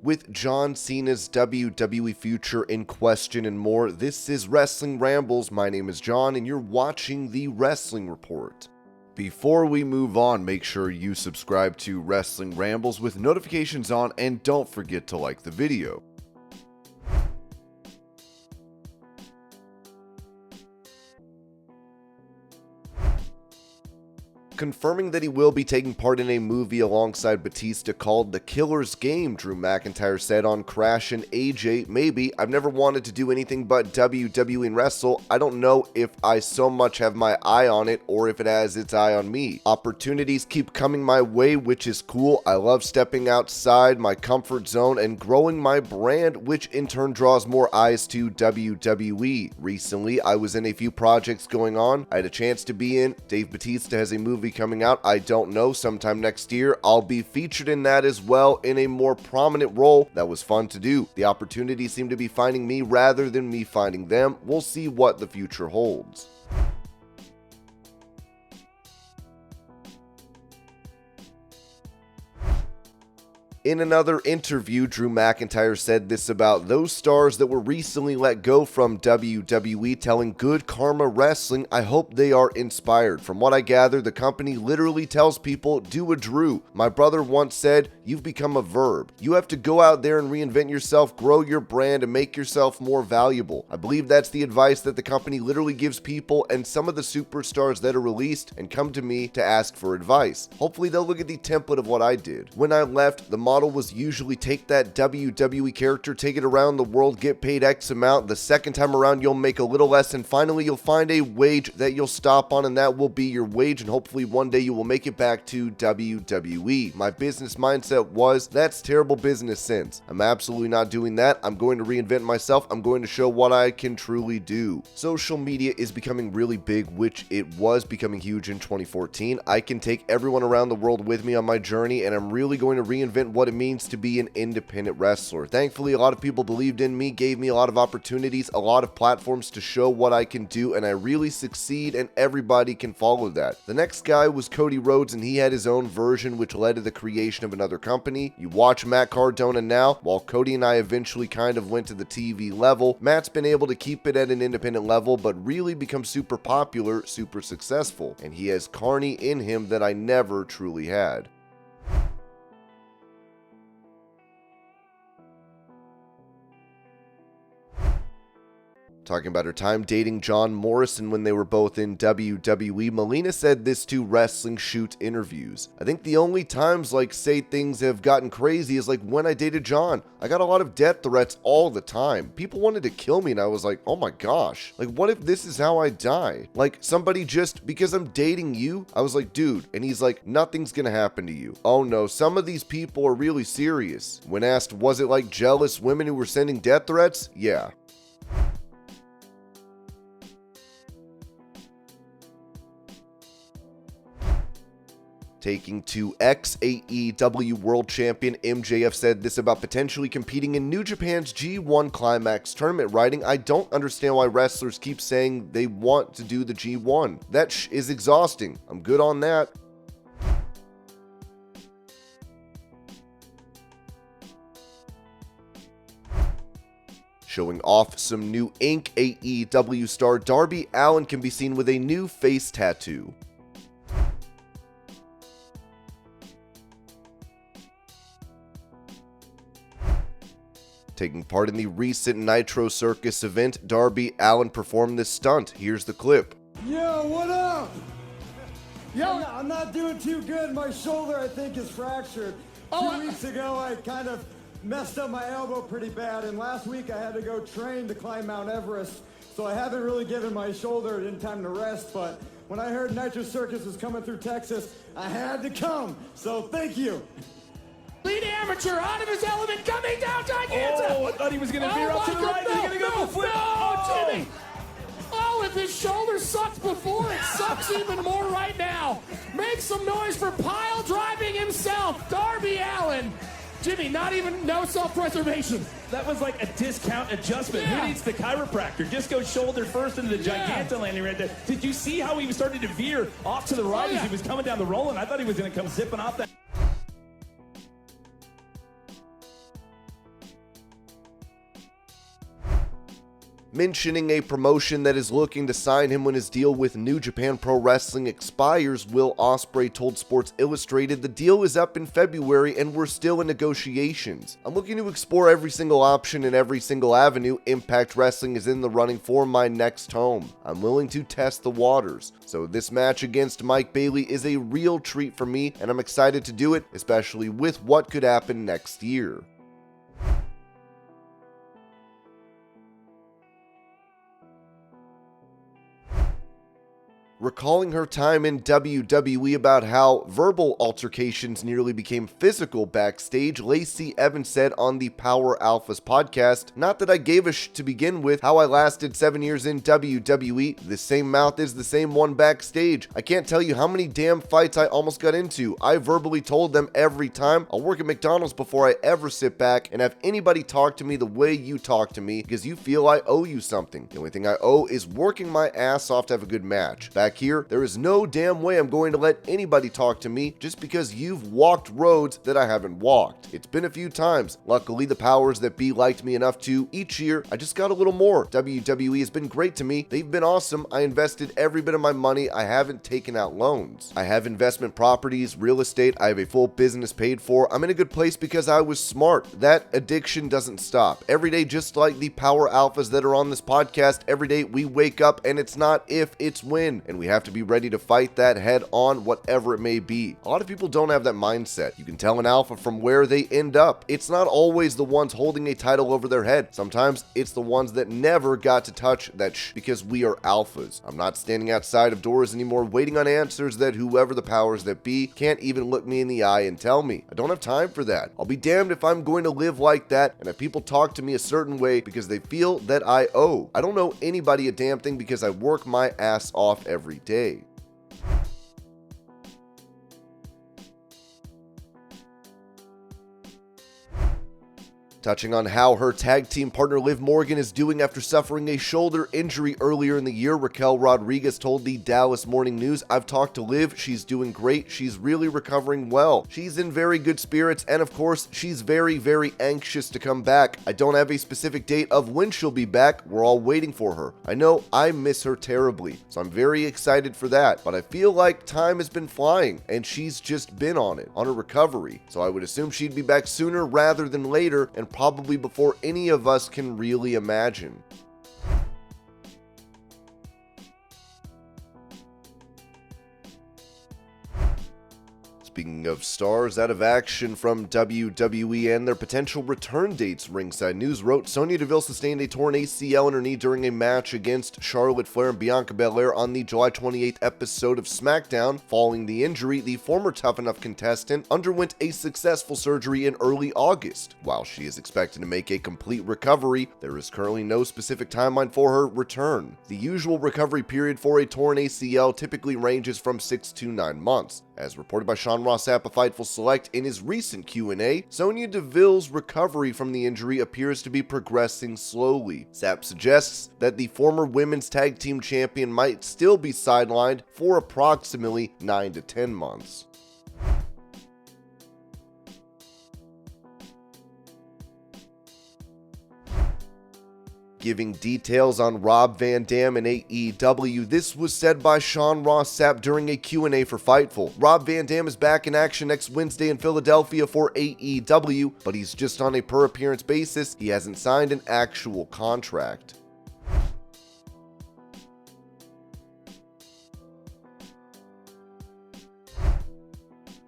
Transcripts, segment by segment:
With John Cena's WWE future in question and more, this is Wrestling Rambles. My name is John, and you're watching the Wrestling Report. Before we move on, make sure you subscribe to Wrestling Rambles with notifications on, and don't forget to like the video. Confirming that he will be taking part in a movie alongside Batista called The Killer's Game, Drew McIntyre said on Crash and AJ, "Maybe. I've never wanted to do anything but WWE and wrestle. I don't know if I so much have my eye on it or if it has its eye on me. Opportunities keep coming my way, which is cool. I love stepping outside my comfort zone and growing my brand, which in turn draws more eyes to WWE. Recently, I was in a few projects going on. I had a chance to be in. Dave Batista has a movie coming out. I don't know, sometime next year. I'll be featured in that as well in a more prominent role. That was fun to do. The opportunity seemed to be finding me rather than me finding them. We'll see what the future holds." In another interview, Drew McIntyre said this about those stars that were recently let go from WWE, telling Good Karma Wrestling, "I hope they are inspired. From what I gather, the company literally tells people, do a Drew. My brother once said, you've become a verb. You have to go out there and reinvent yourself, grow your brand, and make yourself more valuable. I believe that's the advice that the company literally gives people and some of the superstars that are released and come to me to ask for advice. Hopefully they'll look at the template of what I did. When I left, the model was usually take that WWE character, take it around the world, get paid X amount. The second time around, you'll make a little less, and finally you'll find a wage that you'll stop on, and that will be your wage, and hopefully one day you will make it back to WWE. My business mindset was, that's terrible business sense. I'm absolutely not doing that. I'm going to reinvent myself. I'm going to show what I can truly do." Social media is becoming really big, which it was becoming huge in 2014. I can take everyone around the world with me on my journey, and I'm really going to reinvent what it means to be an independent wrestler. Thankfully, a lot of people believed in me, gave me a lot of opportunities, a lot of platforms to show what I can do, and I really succeed, and everybody can follow that. The next guy was Cody Rhodes, and he had his own version, which led to the creation of another company. You watch Matt Cardona now. While Cody and I eventually kind of went to the TV level, Matt's been able to keep it at an independent level, but really become super popular, super successful, and he has Carney in him that I never truly had. Talking about her time dating John Morrison when they were both in WWE, Melina said this to Wrestling Shoot interviews. "I think the only times say things have gotten crazy is when I dated John. I got a lot of death threats all the time. People wanted to kill me and I was like, oh my gosh, what if this is how I die? Somebody just, because I'm dating you?" I was like, dude, and he's like, "Nothing's gonna happen to you." Oh no, some of these people are really serious. When asked, was it jealous women who were sending death threats? Yeah. Taking to ex-AEW World Champion MJF said this about potentially competing in New Japan's G1 Climax tournament, writing, "I don't understand why wrestlers keep saying they want to do the G1. That is exhausting. I'm good on that." Showing off some new ink, AEW star Darby Allin can be seen with a new face tattoo. Taking part in the recent Nitro Circus event, Darby Allin performed this stunt. Here's the clip. Yo, what up? Yo, I'm not doing too good. My shoulder, I think, is fractured. 2 weeks ago, I kind of messed up my elbow pretty bad, and last week I had to go train to climb Mount Everest, so I haven't really given my shoulder any time to rest, but when I heard Nitro Circus was coming through Texas, I had to come, so thank you. Lead amateur out of his element, coming down, Gigantic! Oh, I thought he was going to veer up to the right. He's going to go for the flip. No, Jimmy! Oh, if his shoulder sucked before, it sucks even more right now. Make some noise for pile driving himself, Darby Allin. Jimmy, no self-preservation. That was like a discount adjustment. Yeah. Who needs the chiropractor? Just go shoulder first into the Giganta landing right there. Did you see how he was starting to veer off to the right as he was coming down the roll? And I thought he was going to come zipping off that. Mentioning a promotion that is looking to sign him when his deal with New Japan Pro Wrestling expires, Will Ospreay told Sports Illustrated the deal is up in February and we're still in negotiations. I'm looking to explore every single option and every single avenue. Impact Wrestling is in the running for my next home. I'm willing to test the waters. So this match against Mike Bailey is a real treat for me, and I'm excited to do it, especially with what could happen next year. Recalling her time in WWE about how verbal altercations nearly became physical backstage, Lacey Evans said on the Power Alphas podcast, "Not that I gave a to begin with, how I lasted 7 years in WWE, the same mouth is the same one backstage. I can't tell you how many damn fights I almost got into. I verbally told them every time, I'll work at McDonald's before I ever sit back and have anybody talk to me the way you talk to me because you feel I owe you something. The only thing I owe is working my ass off to have a good match. Back here, there is no damn way I'm going to let anybody talk to me just because you've walked roads that I haven't walked. It's been a few times. Luckily, the powers that be liked me enough to, each year, I just got a little more. WWE has been great to me. They've been awesome. I invested every bit of my money. I haven't taken out loans. I have investment properties, real estate. I have a full business paid for. I'm in a good place because I was smart. That addiction doesn't stop. Every day, just like the power alphas that are on this podcast, every day we wake up and it's not if, it's when. And we have to be ready to fight that head on, whatever it may be. A lot of people don't have that mindset. You can tell an alpha from where they end up. It's not always the ones holding a title over their head. Sometimes it's the ones that never got to touch that because we are alphas. I'm not standing outside of doors anymore waiting on answers that whoever the powers that be can't even look me in the eye and tell me. I don't have time for that. I'll be damned if I'm going to live like that and if people talk to me a certain way because they feel that I owe. I don't owe anybody a damn thing because I work my ass off every day. Touching on how her tag team partner Liv Morgan is doing after suffering a shoulder injury earlier in the year, Raquel Rodriguez told the Dallas Morning News, "I've talked to Liv, she's doing great, she's really recovering well. She's in very good spirits and of course she's very, very anxious to come back. I don't have a specific date of when she'll be back, we're all waiting for her. I know I miss her terribly, so I'm very excited for that, but I feel like time has been flying and she's just been on her recovery, so I would assume she'd be back sooner rather than later and probably before any of us can really imagine." Speaking of stars out of action from WWE and their potential return dates, Ringside News wrote, Sonya Deville sustained a torn ACL in her knee during a match against Charlotte Flair and Bianca Belair on the July 28th episode of SmackDown. Following the injury, the former Tough Enough contestant underwent a successful surgery in early August. While she is expected to make a complete recovery, there is currently no specific timeline for her return. The usual recovery period for a torn ACL typically ranges from 6 to 9 months. As reported by Sean Ross Sapp of Fightful Select in his recent Q&A, Sonya Deville's recovery from the injury appears to be progressing slowly. Sapp suggests that the former women's tag team champion might still be sidelined for approximately 9 to 10 months. Giving details on Rob Van Dam and AEW, this was said by Sean Ross Sapp during a Q&A for Fightful. Rob Van Dam is back in action next Wednesday in Philadelphia for AEW, but he's just on a per-appearance basis. He hasn't signed an actual contract.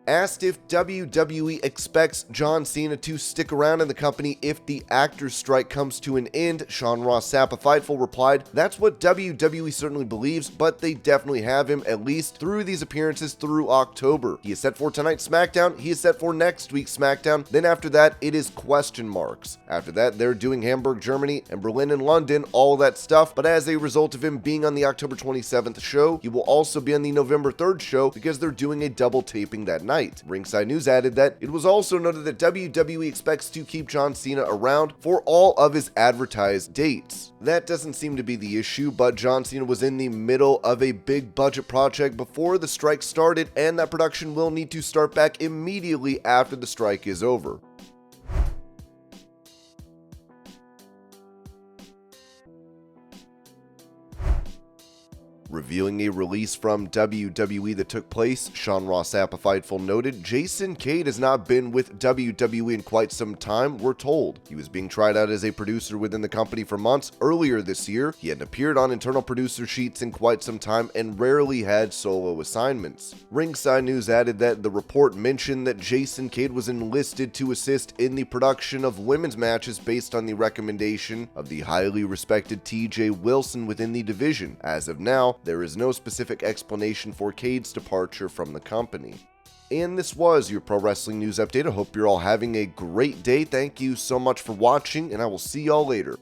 Asked if WWE expects John Cena to stick around in the company if the actors' strike comes to an end, Sean Ross Sapp of Fightful replied, "That's what WWE certainly believes, but they definitely have him at least through these appearances through October. He is set for tonight's SmackDown, he is set for next week's SmackDown, then after that it is question marks. After that they're doing Hamburg, Germany, and Berlin and London, all that stuff, but as a result of him being on the October 27th show, he will also be on the November 3rd show because they're doing a double taping that night." Ringside News added that it was also noted that WWE expects to keep John Cena around for all of his advertised dates. That doesn't seem to be the issue, but John Cena was in the middle of a big budget project before the strike started, and that production will need to start back immediately after the strike is over. Revealing a release from WWE that took place, Sean Ross Sapp Fightful noted, Jason Cade has not been with WWE in quite some time, we're told. He was being tried out as a producer within the company for months. Earlier this year, he hadn't appeared on internal producer sheets in quite some time and rarely had solo assignments. Ringside News added that the report mentioned that Jason Cade was enlisted to assist in the production of women's matches based on the recommendation of the highly respected TJ Wilson within the division. As of now, there is no specific explanation for Cade's departure from the company. And this was your Pro Wrestling News Update. I hope you're all having a great day. Thank you so much for watching, and I will see y'all later.